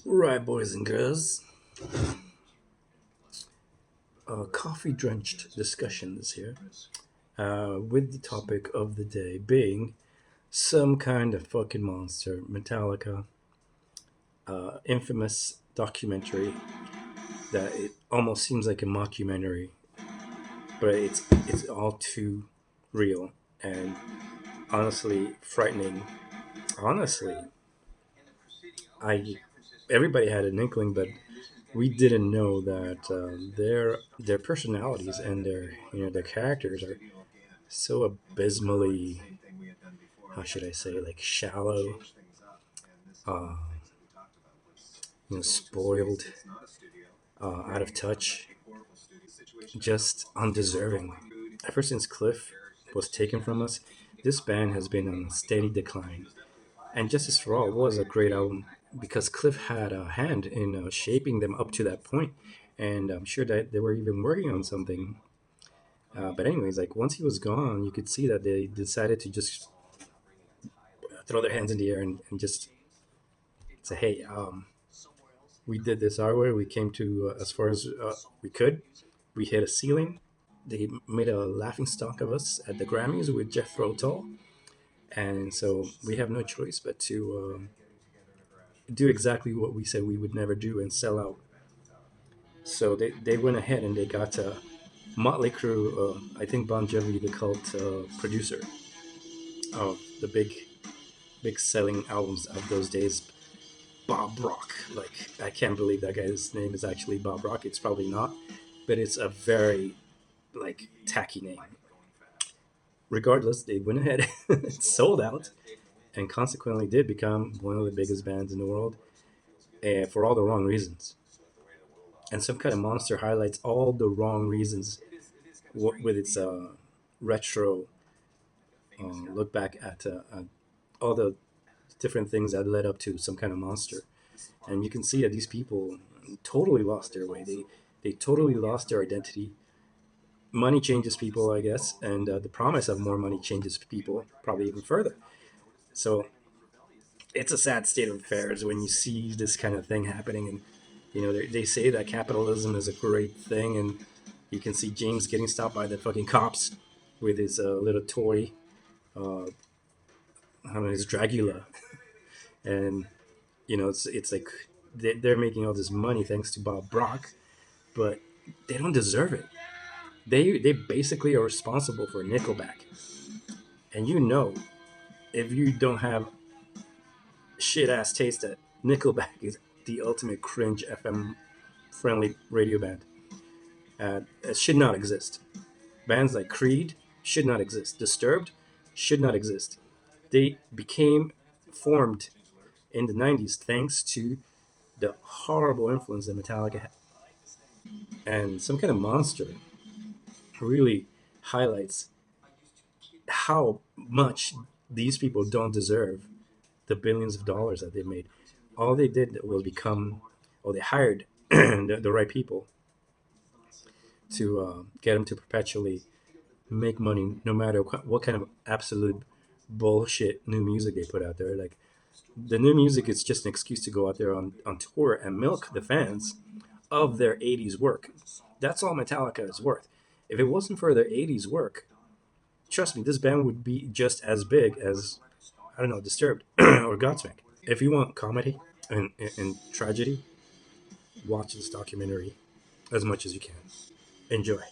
Right, boys and girls. Coffee drenched discussions here, with the topic of the day being some kind of fucking monster, Metallica, infamous documentary that it almost seems like a mockumentary, but it's all too real and honestly frightening. Honestly, I everybody had an inkling, but we didn't know that their personalities and their characters are so abysmally, how should I say, like shallow, uh, spoiled, out of touch, just undeserving. Ever since Cliff was taken from us, this band has been on a steady decline. And Justice for All was a great album because Cliff had a hand in shaping them up to that point, and I'm sure that they were even working on something. But anyways, like once he was gone, you could see that they decided to just throw their hands in the air and just say, "Hey, we did this our way. We came to as far as we could. We hit a ceiling. They made a laughing stock of us at the Grammys with Jethro Tull, and so we have no choice but to do exactly what we said we would never do and sell out." So they went ahead and they got Motley Crue. I think Bon Jovi, the cult producer of the big selling albums of those days, Bob Rock. Like, I can't believe that guy's name is actually Bob Rock. It's probably not, but it's a very like tacky name. Regardless, they went ahead and sold out, and consequently did become one of the biggest bands in the world, for all the wrong reasons. And Some Kind of Monster highlights all the wrong reasons with its retro look back at all the different things that led up to Some Kind of Monster. And you can see that these people totally lost their way. They totally lost their identity. Money changes people, I guess, and the promise of more money changes people probably even further. So it's a sad state of affairs when you see this kind of thing happening. And they say that capitalism is a great thing, and you can see James getting stopped by the fucking cops with his little toy, uh, I don't know, his Dragula, and it's like they're making all this money thanks to Bob Brock, but they don't deserve it. They basically are responsible for Nickelback, and if you don't have shit ass taste that Nickelback is the ultimate cringe FM friendly radio band. It should not exist. Bands like Creed should not exist. Disturbed should not exist. They became formed in the 90s thanks to the horrible influence that Metallica had. And Some Kind of Monster really highlights how much these people don't deserve the billions of dollars that they made. All they did was they hired the right people to get them to perpetually make money, no matter what kind of absolute bullshit new music they put out there. Like, the new music is just an excuse to go out there on tour and milk the fans of their 80s work. That's all Metallica is worth. If it wasn't for their 80s work, trust me, this band would be just as big as, I don't know, Disturbed or Godsmack. If you want comedy and tragedy, watch this documentary as much as you can. Enjoy.